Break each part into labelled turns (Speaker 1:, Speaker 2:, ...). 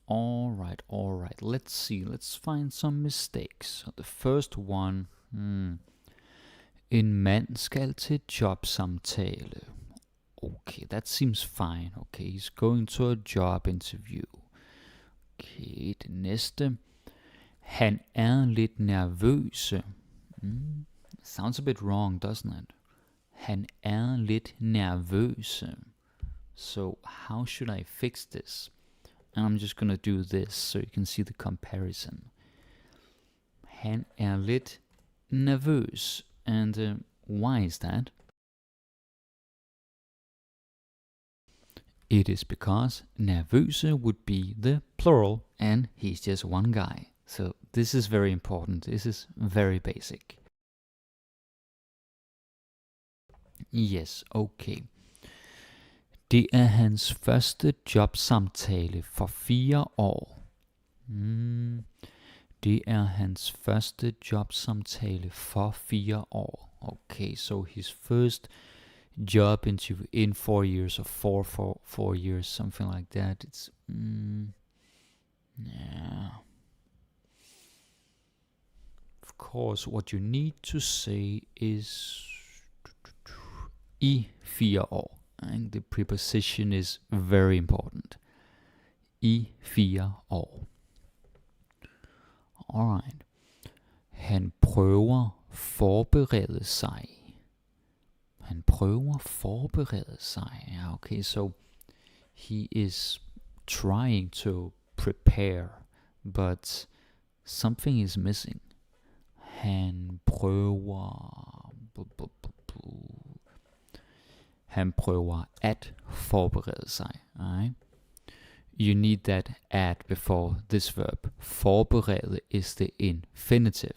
Speaker 1: All right. Let's see. Let's find some mistakes. So the first one. En mand skal til jobsamtale. Okay, that seems fine. Okay, he's going to a job interview. Okay, det næste. Han er lidt nervøs. Sounds a bit wrong, doesn't it? Han er lidt nervøs. So how should I fix this? And I'm just gonna do this so you can see the comparison. Han er lidt nervøs. And why is that? It is because nervøse would be the plural and he's just one guy. So this is very important. This is very basic. Yes, okay. Det er hans første jobsamtale for 4 år. Det er hans første jobsamtale for 4 år. Okay, so his first job interview in 4 years or four years, something like that. It's yeah. Of course, what you need to say is I 4 år. And the preposition is very important. I 4 år. Alright. Han prøver forberede sig. Han prøver forberede sig. Yeah, okay, so he is trying to prepare, but something is missing. Han prøver at forberede sig. Alright? You need that at before this verb. Forberede is the infinitive.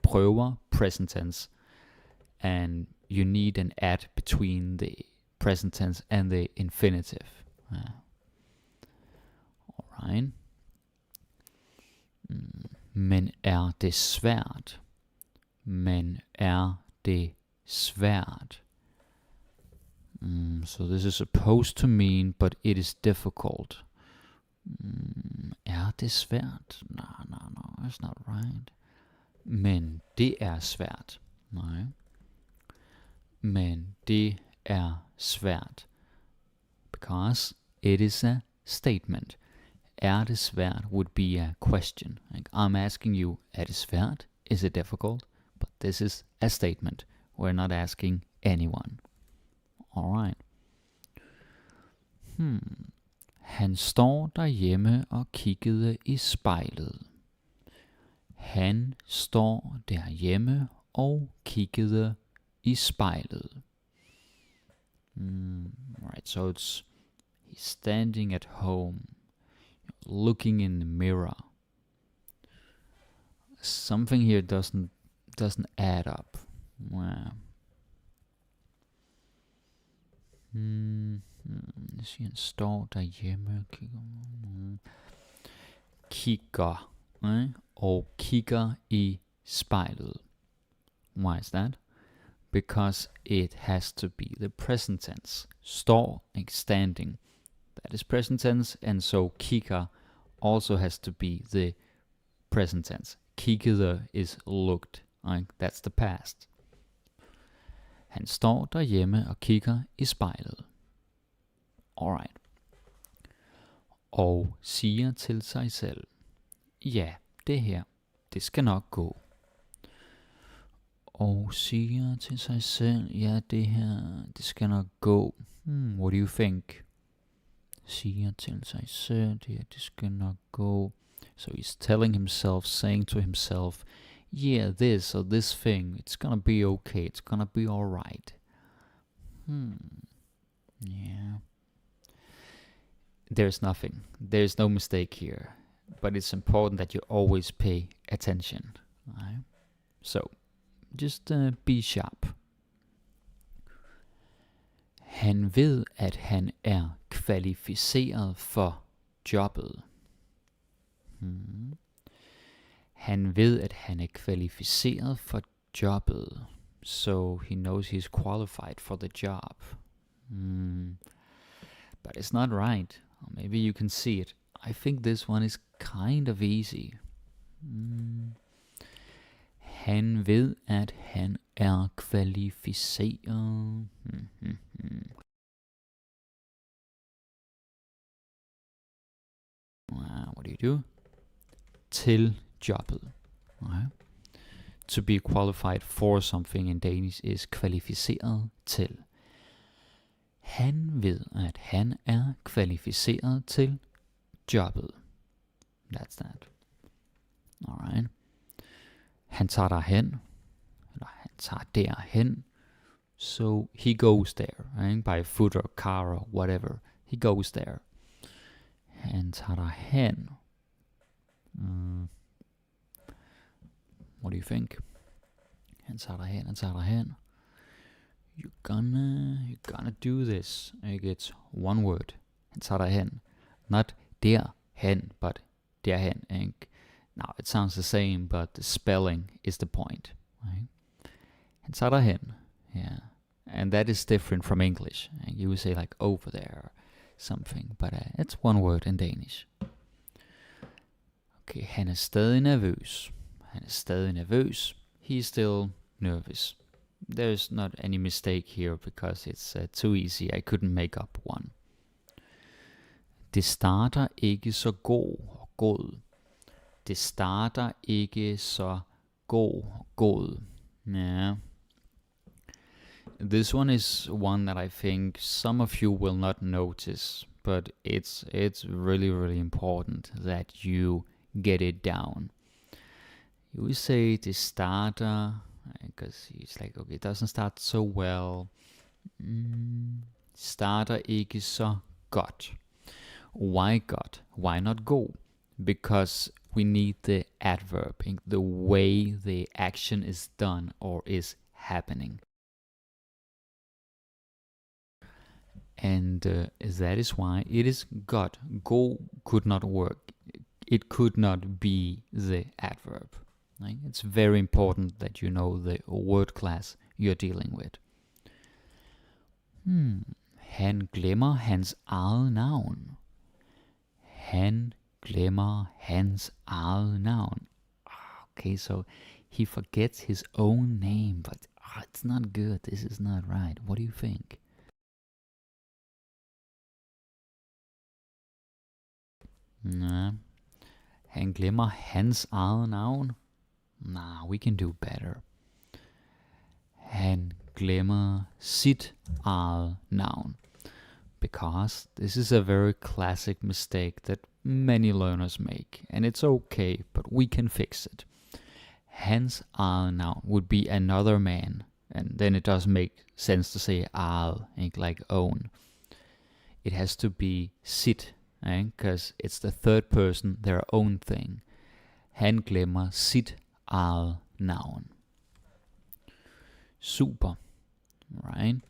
Speaker 1: Prøver, present tense. And you need an at between the present tense and the infinitive. Alright. Men er det svært? Men er det svært? So this is supposed to mean, but it is difficult. Er det svært? No, that's not right. Men det er svært. Nej. Men det er svært. Because it is a statement. Er det svært would be a question. Like, I'm asking you, er det svært? Is it difficult? But this is a statement. We're not asking anyone. Alright. Han står derhjemme og kiggede i spejlet. Han står derhjemme og kiggede i spejlet. Right, so he's standing at home, looking in the mirror. Something here doesn't add up. Han står derhjemme kigger og kigger i spejlet. Why is that? Because it has to be the present tense. Står, like standing. That is present tense, and so kigger also has to be the present tense. Kiggede is looked. That's the past. Han står derhjemme og kigger i spejlet. Alright. Og siger til sig selv. Ja, det her, det skal nok gå. Og siger til sig selv. Ja, det her, det skal nok gå. What do you think? Siger til sig selv. Ja, det skal nok gå. So he's telling himself, saying to himself, yeah, this or this thing, it's gonna be okay, it's gonna be alright. Yeah. There's nothing. There's no mistake here. But it's important that you always pay attention. Right? So, just be sharp. Han ved, at han er kvalificeret for jobbet. Han ved, at han er kvalificeret for jobbet. So he knows he's qualified for the job. But it's not right. Or maybe you can see it. I think this one is kind of easy. Han ved, at han er kvalificeret. What do you do? Til jobbet. Okay. To be qualified for something in Danish is kvalificeret til. Han ved, at han er kvalificeret til jobbet. That's that. Alright. Han tager derhen. Eller han tager derhen. So he goes there. Right? By foot or car or whatever. He goes there. Han tager derhen. What do you think? Han tager derhen. You're gonna do this. It's one word. Han tager derhen. Not derhen, but derhen. Now it sounds the same, but the spelling is the point. Right? Han tager derhen. Yeah. And that is different from English. And you would say like over there or something, but it's one word in Danish. Okay, han er stadig nervøs. He's still nervous. There's not any mistake here because it's too easy. I couldn't make up one. Det starter ikke så god. Det starter ikke så god. Yeah. This one is one that I think some of you will not notice, but it's really, really important that you get it down. You will say det starter, because it's like, okay, it doesn't start so well. Starter ikke så godt. Why godt? Why not go? Because we need the adverb, the way the action is done or is happening. And that is why it is godt. Go could not work. It could not be the adverb. Right? It's very important that you know the word class you're dealing with. Han glemmer hans eget navn. Han glemmer hans eget navn. Okay, so he forgets his own name, but it's not good. This is not right. What do you think? Nah. Han glemmer hans eget navn. Nah, we can do better. Han glemmer sit eget navn. Because this is a very classic mistake that many learners make. And it's okay, but we can fix it. Hans eget navn would be another man. And then it doesn't make sense to say eget, like own. It has to be sit. Because it's the third person, their own thing. Han glemmer sit eget navn. Super. Right?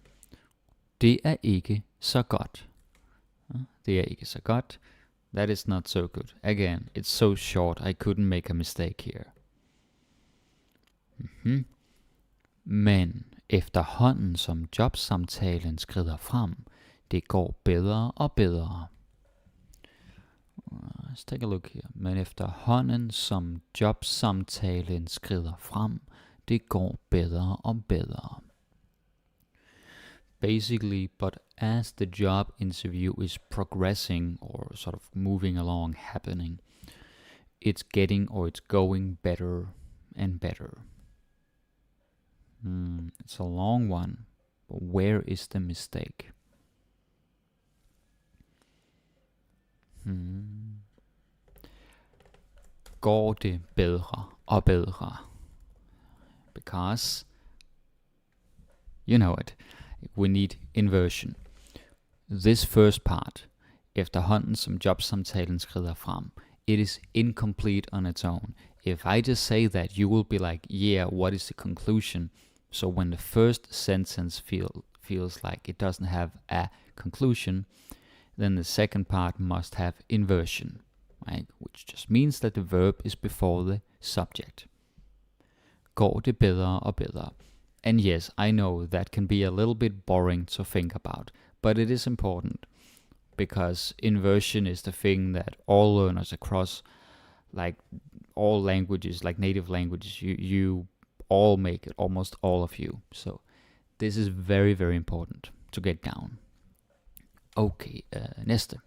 Speaker 1: Det er ikke så godt. Det er ikke så godt. That is not so good. Again, it's so short, I couldn't make a mistake here. Men efterhånden som jobsamtalen skrider frem, det går bedre og bedre. Let's take a look here. Men efterhånden som jobsamtalen skrider frem, det går bedre og bedre. Basically, but as the job interview is progressing or sort of moving along, happening, it's getting or it's going better and better. It's a long one, but where is the mistake? Går det bedre og bedre? Because, you know it, we need inversion. This first part, efterhånden som jobsamtalen skrider frem, it is incomplete on its own. If I just say that, you will be like, yeah, what is the conclusion? So when the first sentence feels like it doesn't have a conclusion, then the second part must have inversion, right? Which just means that the verb is before the subject. Går det bedre og bedre? And yes, I know that can be a little bit boring to think about, but it is important. because inversion is the thing that all learners across like all languages, like native languages, you all make it, almost all of you. So this is very, very important to get down. Okay, næste.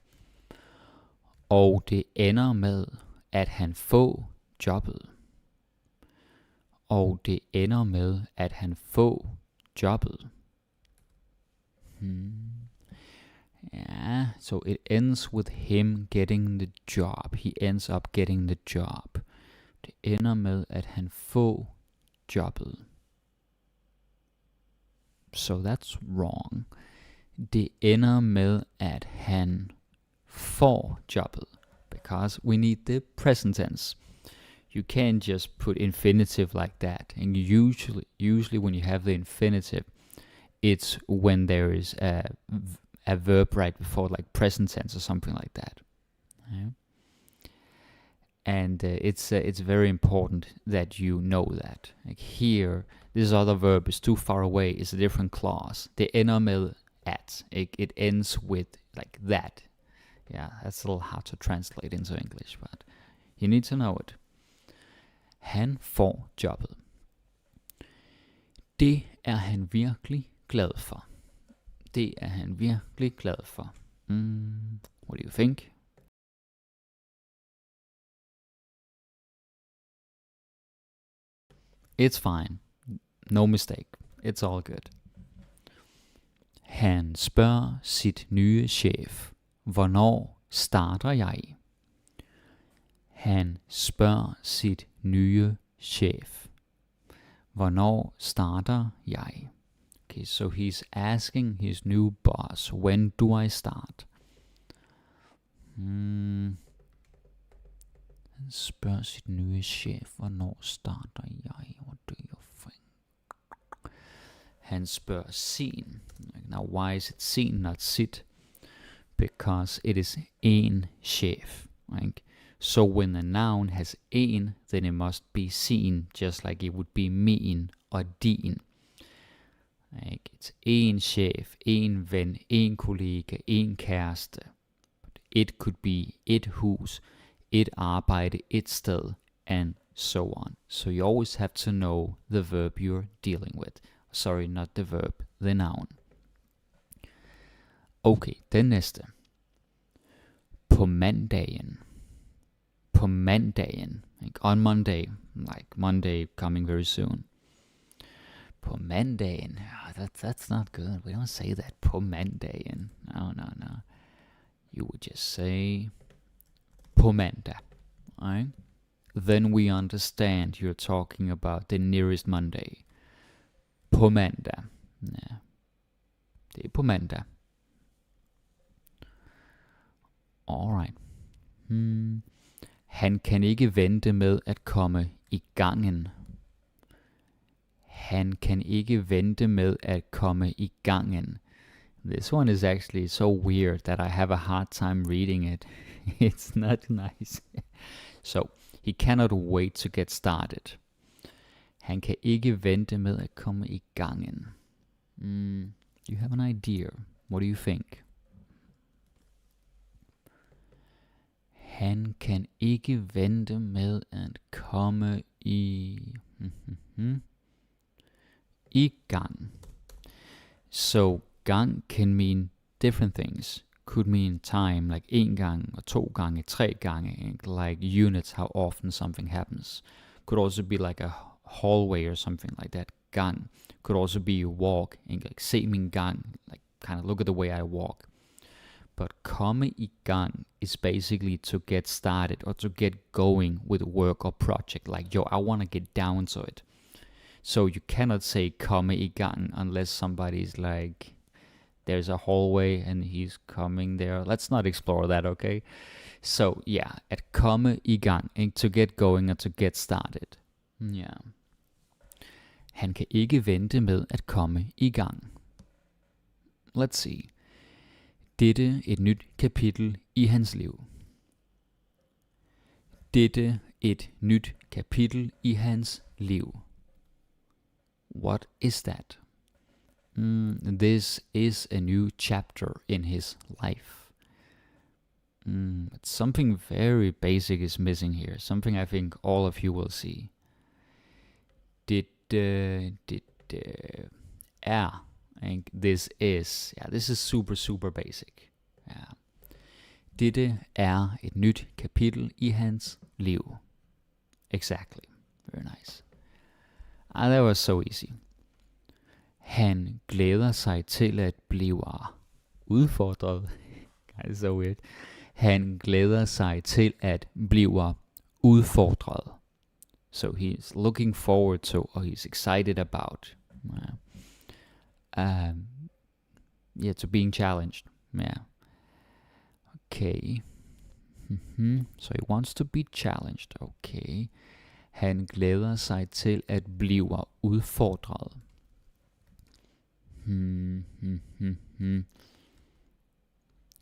Speaker 1: Og det ender med, at han får jobbet. Og det ender med, at han får jobbet. Yeah, so it ends with him getting the job. He ends up getting the job. Det ender med, at han får jobbet. So that's wrong. Det ender med, at han får jobbet. Because we need the present tense. You can't just put infinitive like that. And usually when you have the infinitive, it's when there is a verb right before, like present tense or something like that. Yeah. And it's very important that you know that. Like here, this other verb is too far away. It's a different clause. Det ender med at. It ends with like that. Yeah, that's a little hard to translate into English, but you need to know it. Han får jobbet. Det er han virkelig glad for. Det er han virkelig glad for. What do you think? It's fine. No mistake. It's all good. Han spørger sit nye chef, hvornår starter jeg? Han spørger sit nye chef, hvornår starter jeg? Okay, so he's asking his new boss, when do I start? Han spørger sit nye chef, hvornår starter jeg? What do you think? Han spørger sin. Now why is it sin, not sit? Because it is en chef. Right? So when the noun has en, then it must be sin, just like it would be min or din. Like it's en chef, en ven, en kollega, en kæreste. It could be et hus, et arbejde, et sted, and so on. So you always have to know the verb you're dealing with. Sorry, not the verb, the noun. Okay, den næste. På mandagen. På mandagen. Like on Monday. Like Monday coming very soon. På mandagen. That's not good. We don't say that. På mandagen. No. You would just say på mandag. Right? Then we understand you're talking about the nearest Monday. På mandag. Ja. Det er på mandag. Alright. Han kan ikke vente med at komme i gangen. Han kan ikke vente med at komme i gangen. This one is actually so weird that I have a hard time reading it. It's not nice. So, he cannot wait to get started. Han kan ikke vente med at komme i gangen. You have an idea. What do you think? Han kan ikke vente med at komme i gang. So gang can mean different things. Could mean time, like en gang, or to gange, tre gange, like units, how often something happens. Could also be like a hallway or something like that. Gang could also be walk, like se min gang, like kind of look at the way I walk. But komme i gang is basically to get started or to get going with work or project. Like, I want to get down to it. So you cannot say komme i gang unless somebody's like, there's a hallway and he's coming there. Let's not explore that, okay? So yeah, at komme i gang, to get going and to get started. Yeah. Han kan ikke vente med at komme i gang. Let's see. Dette et nyt kapitel i hans liv. Dette et nyt kapitel i hans liv. What is that? This is a new chapter in his life. But something very basic is missing here. Something I think all of you will see. This is super basic. Yeah. Dette et nyt kapitel i hans liv. Exactly. Very nice. That was so easy. Han glæder sig til at blive udfordret. That's so weird. Han glæder sig til at blive udfordret. So he's looking forward to, or he's excited about, to being challenged. Yeah. Okay. So he wants to be challenged. Okay. Han glæder sig til at blive udfordret.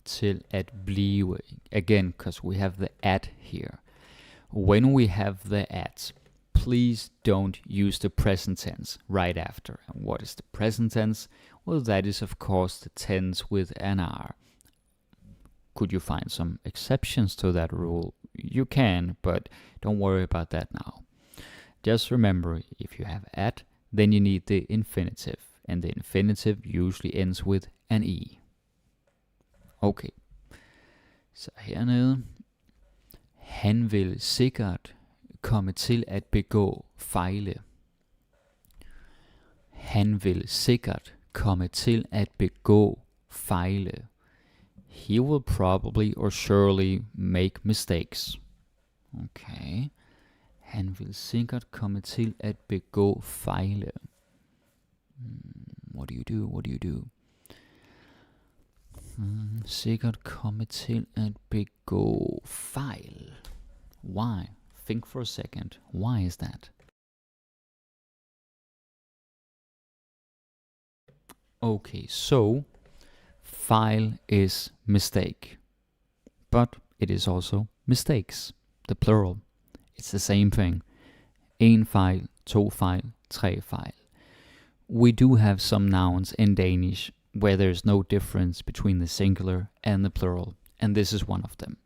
Speaker 1: Til at blive. Again, because we have the at here. When we have the at, please don't use the present tense right after. And what is the present tense? Well, that is of course the tense with an R. Could you find some exceptions to that rule? You can, but don't worry about that now. Just remember, if you have at, then you need the infinitive. And the infinitive usually ends with an E. Okay. Så hernede. Han vil sikkert komme til at begå fejle. Han vil sikkert komme til at begå fejle. He will probably or surely make mistakes. Okay. Han vil sikkert komme til at begå fejle. What do you do? What do you do? Sikkert komme til at begå fejl. Why? Think for a second. Why is that? Okay, so fejl is mistake. But it is also mistakes. The plural. It's the same thing. En fejl, to fejl, tre fejl. We do have some nouns in Danish where there's no difference between the singular and the plural, and this is one of them.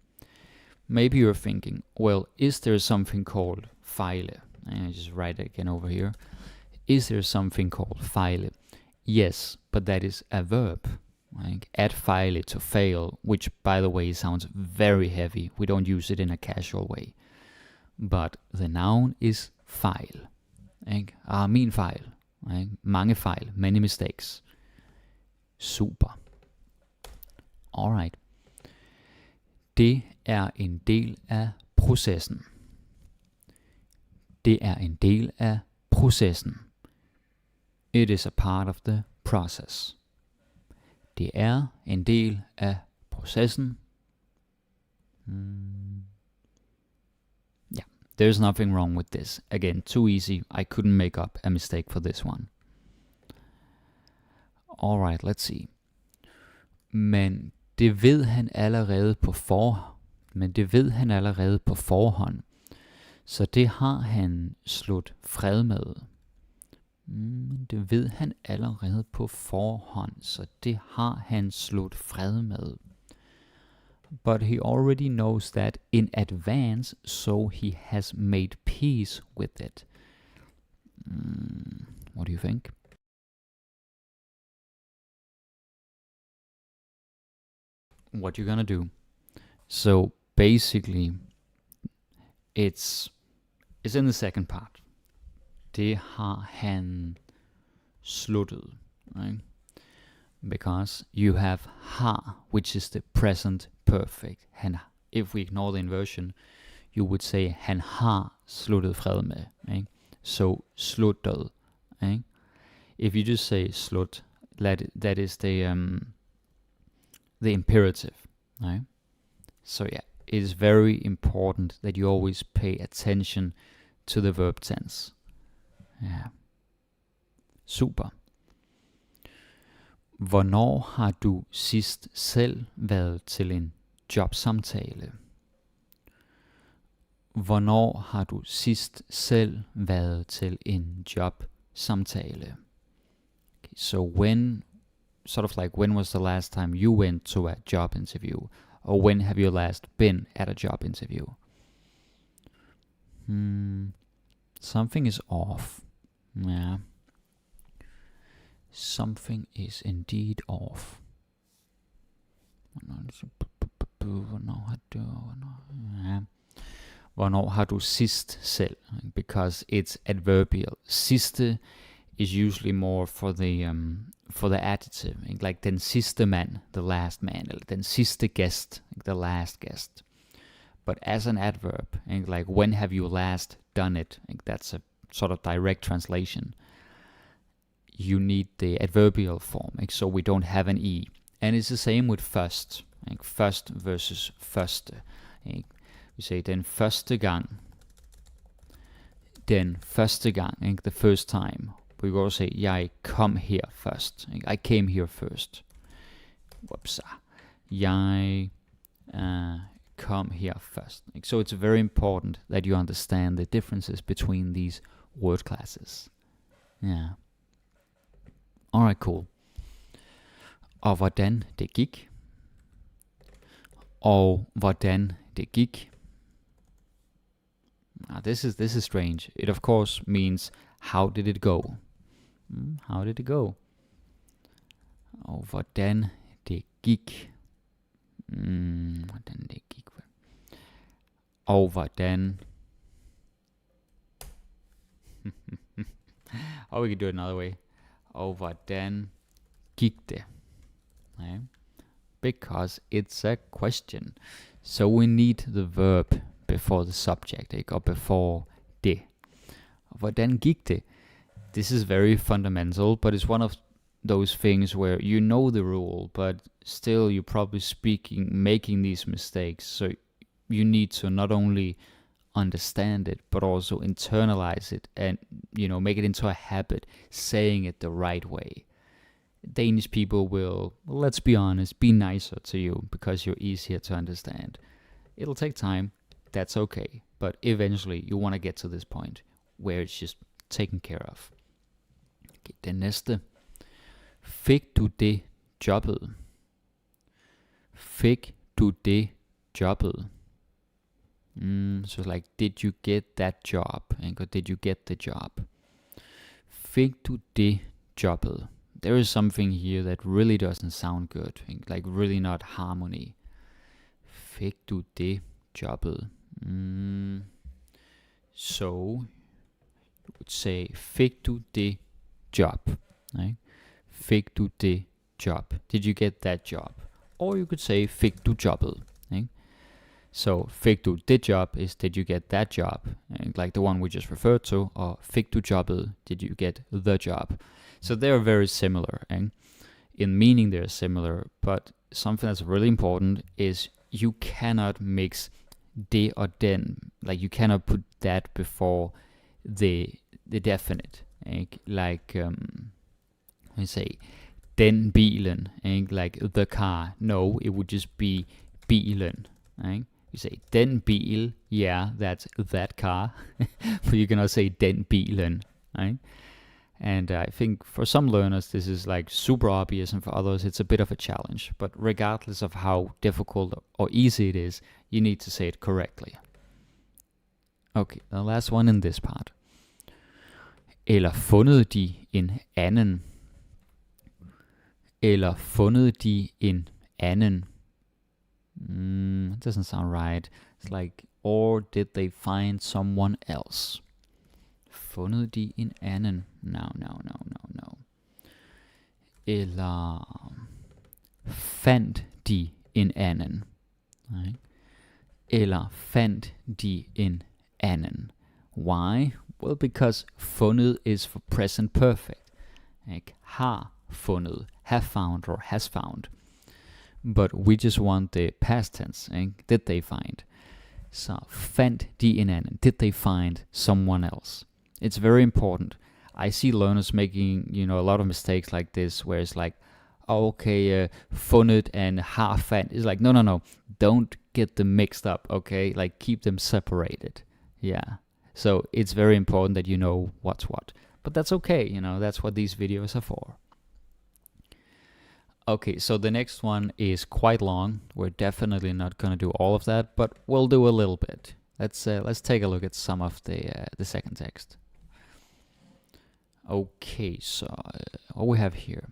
Speaker 1: Maybe you're thinking, well, is there something called fejle? And I just write it again over here. Is there something called fejle? Yes, but that is a verb. Like at fejle, to fail, which by the way sounds very heavy. We don't use it in a casual way. But the noun is fejl. Min fejl. Mange fejl, many mistakes. Super. Alright. Det en del af processen. Det en del af processen. It is a part of the process. Det en del af processen. Yeah, there's nothing wrong with this. Again, too easy. I couldn't make up a mistake for this one. Alright, let's see. Men det ved han allerede på forhånd. Så det har han slut fred med. Det ved han allerede på forhånd, så det har han slut fred med. But he already knows that in advance, so he has made peace with it. What do you think? What you're gonna do? So basically, it's in the second part. Det har han sluttet, right? Because you have har, which is the present perfect. If we ignore the inversion, you would say han har sluttet fred med, right? So sluttet, right? If you just say slut, that is the imperative, right? So yeah, it is very important that you always pay attention to the verb tense. Ja. Super. Hvornår har du sidst selv været til en jobsamtale? Hvornår har du sidst selv været til en jobsamtale? Okay, so when was the last time you went to a job interview? Or when have you last been at a job interview? Something is off. Yeah. Something is indeed off. Hvornår har du sidst selv? Because it's adverbial. Sidste is usually more for the adjective. Like den sidste mand, the last man. Eller den sidste gæst, the last guest. But as an adverb, like when have you last done it? That's a sort of direct translation. You need the adverbial form, so we don't have an E. And it's the same with first. First versus første. We say den første gang. Den første gang, the first time. We will also say, jeg kom her først. I came here first. Whoops. Jeg come here first. So it's very important that you understand the differences between these word classes. Yeah. Alright, cool. Og hvordan det gik. Og hvordan det gik. This is strange. It of course means how did it go? How did it go? Og hvordan det gik. Hvordan det gik. Og hvordan. Or we could do it another way. Og hvordan gik det? Okay. Because it's a question. So we need the verb before the subject, or before det. Hvordan gik det? This is very fundamental, but it's one of those things where you know the rule, but still you're probably making these mistakes. So you need to not only understand it, but also internalize it and, make it into a habit, saying it the right way. Danish people will, let's be honest, be nicer to you because you're easier to understand. It'll take time, that's okay, but eventually you want to get to this point where it's just taken care of. Okay, den næste. Fik du det jobbet? Fik du det jobbet? So like, did you get that job? Or did you get the job? Fik du det jobbet? There is something here that really doesn't sound good. Like really not harmony. Fik du det jobbet? So you would say, fik du det job? Right? Fik du det job? Did you get that job? Or you could say, fik du jobbet? Right? So fik du det job is, did you get that job? Like the one we just referred to. Or fik du jobbet? Did you get the job? So they're very similar. In meaning they're similar, but something that's really important is you cannot mix det og den. Like you cannot put that before the definite. Like we say den bilen, like the car. No, it would just be bilen. You say den bil, yeah, that's that car. But you cannot say den bilen. And I think for some learners this is like super obvious, and for others it's a bit of a challenge. But regardless of how difficult or easy it is, you need to say it correctly. Okay, the last one in this part. Eller fundet de en anden. Eller fundet de en anden. It doesn't sound right. It's like, or did they find someone else? Fundet de en anden. No. Eller fandt de en anden. Right? Eller fandt de en anden. Why? Well, because fundet is for present perfect. Har fundet, have found, or has found. But we just want the past tense. Did they find? So, fandt de en anden. Did they find someone else? It's very important. I see learners making, a lot of mistakes like this, where it's like, fundet and har fandt. It's like, no. Don't get them mixed up, okay? Like, keep them separated. Yeah. So, it's very important that you know what's what. But that's okay, that's what these videos are for. Okay, so the next one is quite long. We're definitely not gonna do all of that, but we'll do a little bit. Let's take a look at some of the second text. Okay, so what we have here.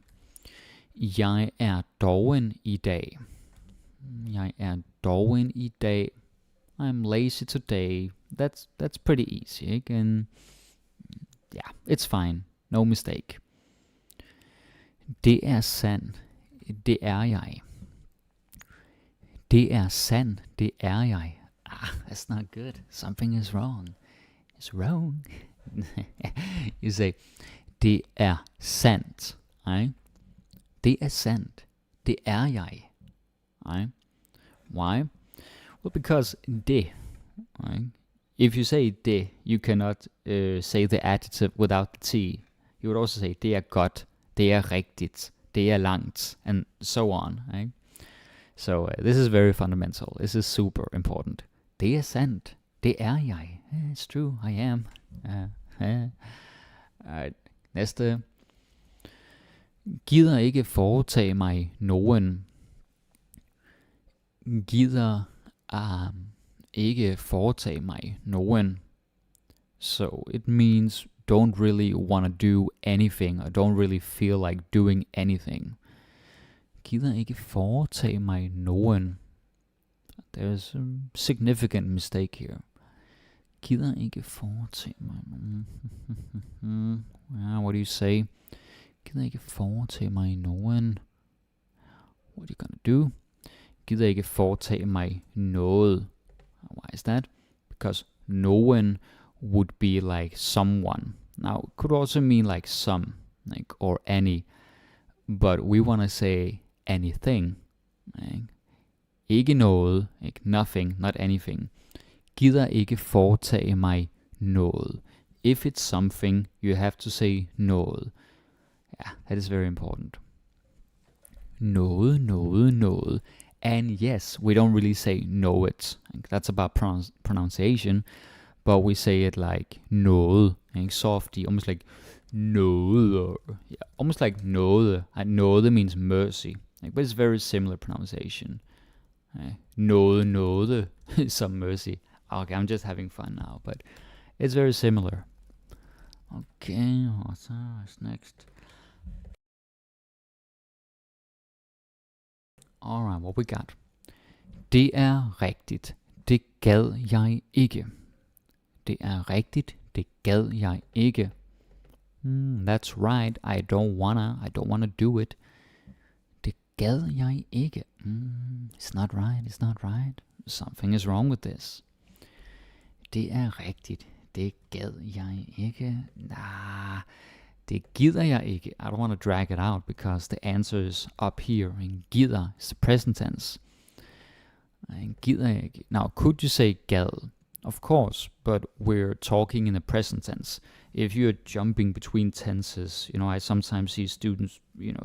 Speaker 1: Jeg er doven i dag. Jeg er doven i dag. I'm lazy today. That's pretty easy, and yeah, it's fine. No mistake. Det er sandt. Det er jeg. Det er sandt. Det er jeg. That's not good. Something is wrong. It's wrong. You say, det er sandt. Right? Det er sandt. Det er jeg. Right? Why? Well, because det. Right? If you say det, you cannot say the adjective without the T. You would also say, det er godt. Det er rigtigt. Det er langt. And so on. Right? So this is very fundamental. This is super important. Det er sandt. Det er jeg. It's true. I am. Alright. Næste. Gider ikke foretage mig nogen. Gider ikke foretage mig nogen. So it means don't really want to do anything, or don't really feel like doing anything. Gider ikke foretage mig nogen. There's a significant mistake here. Gider ikke foretage mig nogen. What do you say? Gider ikke foretage mig nogen. What are you gonna do? Gider ikke foretage mig noget. Why is that? Because no one would be like someone. Now, it could also mean like some, like or any, but we want to say anything. Like, ikke noget, like nothing, not anything. Gider ikke foretage mig noget. If it's something, you have to say noget. Yeah, that is very important. Noget, noget, noget. And yes, we don't really say know it. Like, that's about pronunciation. But we say it like noget. Like softy, almost like noget. Yeah, almost like noget. Noget means mercy. Like, but it's very similar pronunciation. Noget, noget. Some mercy. Okay, I'm just having fun now, but it's very similar. Okay, what's next? Alright, what we got? Det er rigtigt. Det gad jeg ikke. Det er rigtigt. Det gad jeg ikke. That's right. I don't wanna do it. Det gad jeg ikke. It's not right. It's not right. Something is wrong with this. Det er rigtigt. Det gad jeg ikke. Nah, det gider jeg ikke. I don't want to drag it out because the answer is up here. And gider is the present tense. And gider jeg ikke. Now, could you say gad? Of course, but we're talking in the present tense. If you're jumping between tenses, I sometimes see students,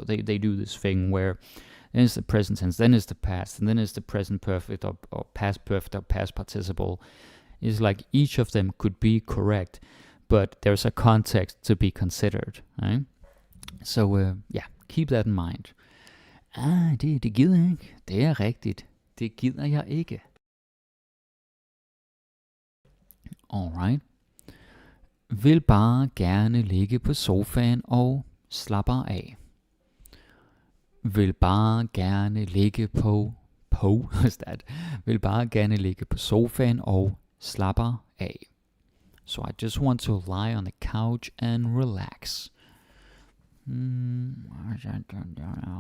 Speaker 1: they do this thing where then it's the present tense, then it's the past, and then it's the present perfect or past perfect or past participle. It's like each of them could be correct, but there's a context to be considered, right? So, yeah, keep that in mind. Det gider jeg ikke. Det er rigtigt. Det gider jeg ikke. Alright. Vil bare gerne ligge på sofaen og slapper af. Vil bare gerne ligge what's that? Vil bare gerne ligge på sofaen og slapper af. So I just want to lie on the couch and relax.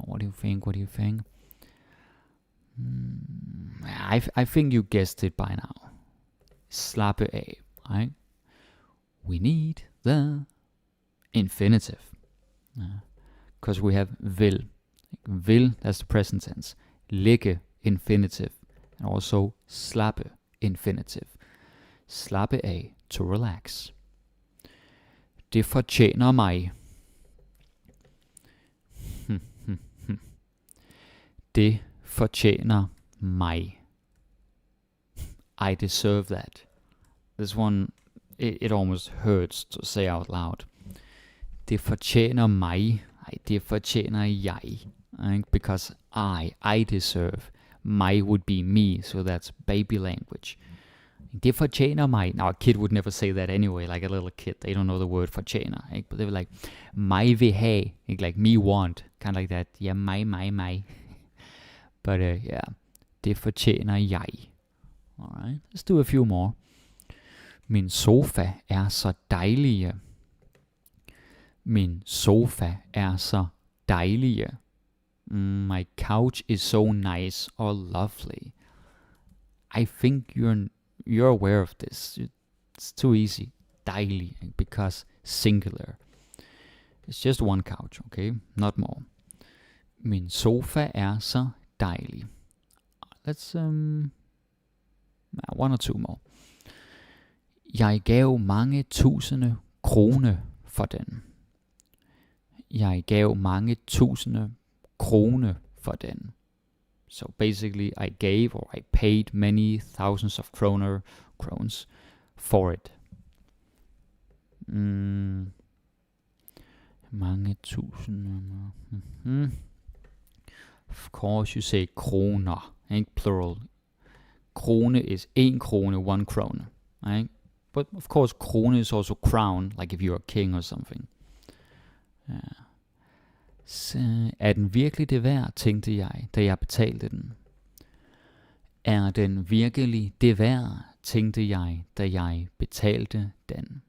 Speaker 1: What do you think? I think you guessed it by now. Slappe af, right? We need the infinitive. Because we have vil. Vil, that's the present tense. Ligge, infinitive. And also slappe, infinitive. Slappe af, to relax. Det fortjener mig. Det fortjener mig. I deserve that. This one, it almost hurts to say out loud. Det fortjener mig. Det fortjener jeg. Because I deserve. Mig would be me, so that's baby language. Det fortjener mig. Now, a kid would never say that anyway, like a little kid. They don't know the word fortjener. But they were like, mig vil have. Like me want. Kind of like that. Yeah, mig. But yeah, det fortjener jeg. Alright, let's do a few more. Min sofa er så dejlig. Min sofa er så dejlig. My couch is so nice or lovely. I think you're aware of this. It's too easy. Dejlig, because singular. It's just one couch, okay? Not more. Min sofa er så dejlig. Let's one or two more. Jeg gav mange tusinde kroner for den. Jeg gav mange tusinde kroner for den. So basically I gave or I paid many thousands of crowns for it. Mange tusinde. Of course you say kroner, plural. Krone is 1 krone, 1 krone. Right? But of course krone is also crown, like if you're a king or something. Så er den virkelig det værd, tænkte jeg, da jeg betalte den. Er den virkelig det værd, tænkte jeg, da jeg betalte den.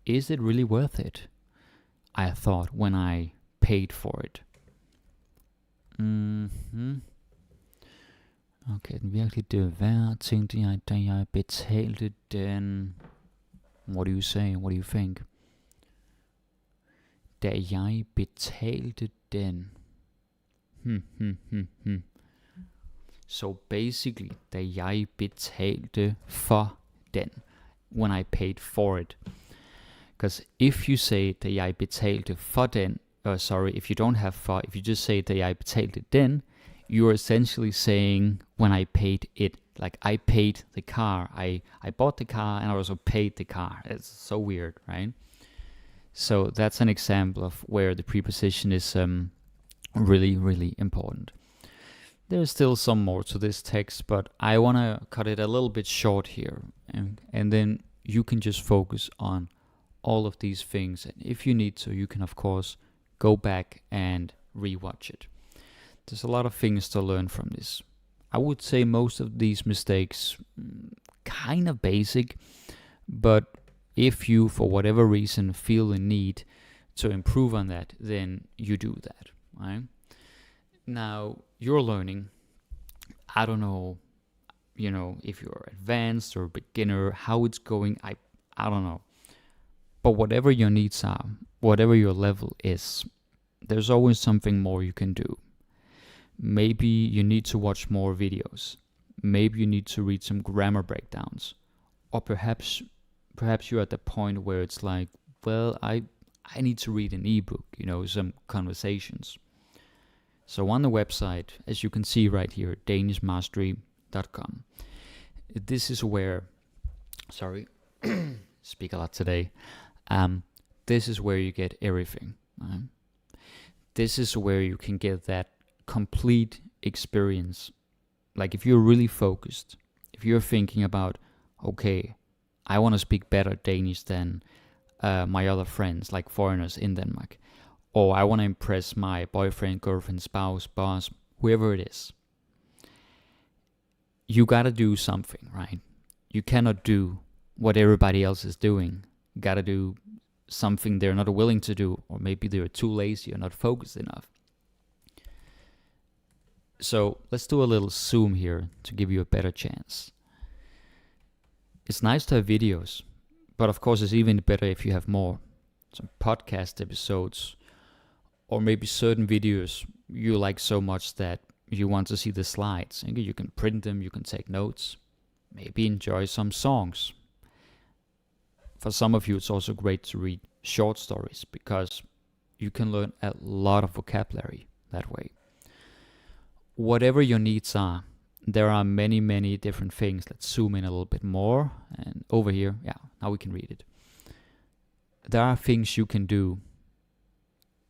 Speaker 1: Is it really worth it? I thought when I paid for it. Okay, den virkelig det værd, tænkte jeg, da jeg betalte den. What do you say? What do you think? Da jeg betalte den. So basically, da jeg betalte for den. When I paid for it. Because if you say, da jeg betalte for den, if you don't have for, if you just say, da jeg betalte den, you're essentially saying, when I paid it. Like I paid the car. I bought the car and I also paid the car. It's so weird, right? So that's an example of where the preposition is really, really important. There's still some more to this text, but I want to cut it a little bit short here. And then you can just focus on all of these things. And if you need to, you can, of course, go back and rewatch it. There's a lot of things to learn from this. I would say most of these mistakes, kind of basic, but if you, for whatever reason, feel the need to improve on that, then you do that, right? Now, you're learning. I don't know, if you're advanced or beginner, how it's going, I don't know. But whatever your needs are, whatever your level is, there's always something more you can do. Maybe you need to watch more videos. Maybe you need to read some grammar breakdowns. Or perhaps you're at the point where it's like, well, I need to read an ebook, some conversations. So on the website, as you can see right here, danishmastery.com, this is where, speak a lot today. This is where you get everything. Right? This is where you can get that complete experience. Like if you're really focused, if you're thinking about, okay, I want to speak better Danish than my other friends, like foreigners in Denmark, or I want to impress my boyfriend, girlfriend, spouse, boss, whoever it is, you gotta do something, right? You cannot do what everybody else is doing. You gotta do something they're not willing to do, or maybe they're too lazy or not focused enough. So let's do a little zoom here to give you a better chance. It's nice to have videos, but of course it's even better if you have more. Some podcast episodes, or maybe certain videos you like so much that you want to see the slides. You can print them, you can take notes, maybe enjoy some songs. For some of you it's also great to read short stories, because you can learn a lot of vocabulary that way. Whatever your needs are, there are many, many different things. Let's zoom in a little bit more. And over here, now we can read it. There are things you can do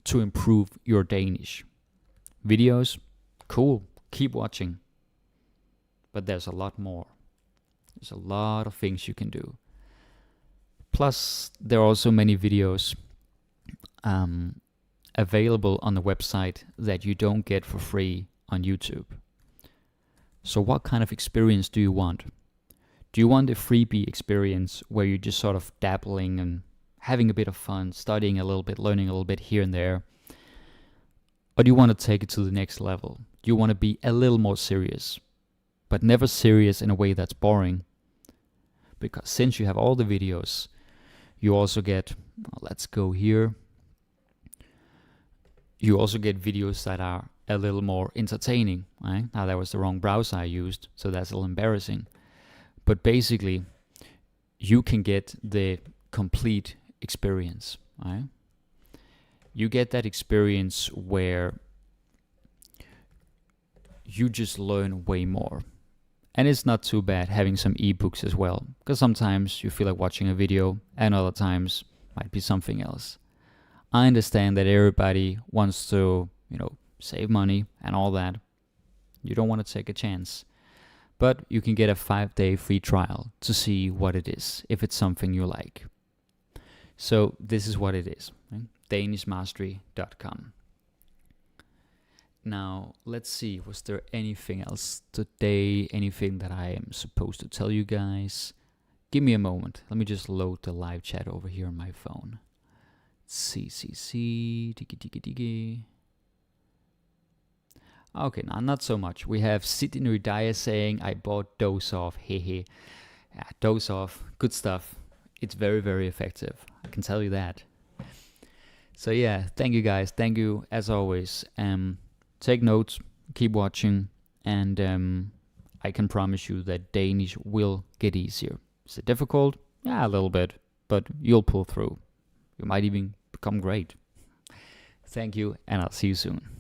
Speaker 1: to improve your Danish. videos, cool, keep watching. But there's a lot more. There's a lot of things you can do. Plus, there are also many videos available on the website that you don't get for free on YouTube. So what kind of experience do you want? Do you want a freebie experience where you're just sort of dabbling and having a bit of fun, studying a little bit, learning a little bit here and there? Or do you want to take it to the next level? Do you want to be a little more serious, but never serious in a way that's boring? Because since you have all the videos, you also get, let's go here. You also get videos that are a little more entertaining, right? Now that was the wrong browser I used, so that's a little embarrassing. But basically, you can get the complete experience, right? You get that experience where you just learn way more. And it's not too bad having some ebooks as well, because sometimes you feel like watching a video and other times might be something else. I understand that everybody wants to, save money and all that. You don't want to take a chance. But you can get a 5-day free trial to see what it is, if it's something you like. So this is what it is, right? danishmastery.com. Now, let's see, was there anything else today? Anything that I am supposed to tell you guys? Give me a moment. Let me just load the live chat over here on my phone. Digi. Okay, now not so much. We have Sidney Nuridaya saying, I bought Dose Off, hehe. Yeah, Dose Off, good stuff. It's very, very effective. I can tell you that. So yeah, thank you guys. Thank you as always. Take notes, keep watching, and I can promise you that Danish will get easier. Is it difficult? Yeah, a little bit, but you'll pull through. You might even become great. Thank you, and I'll see you soon.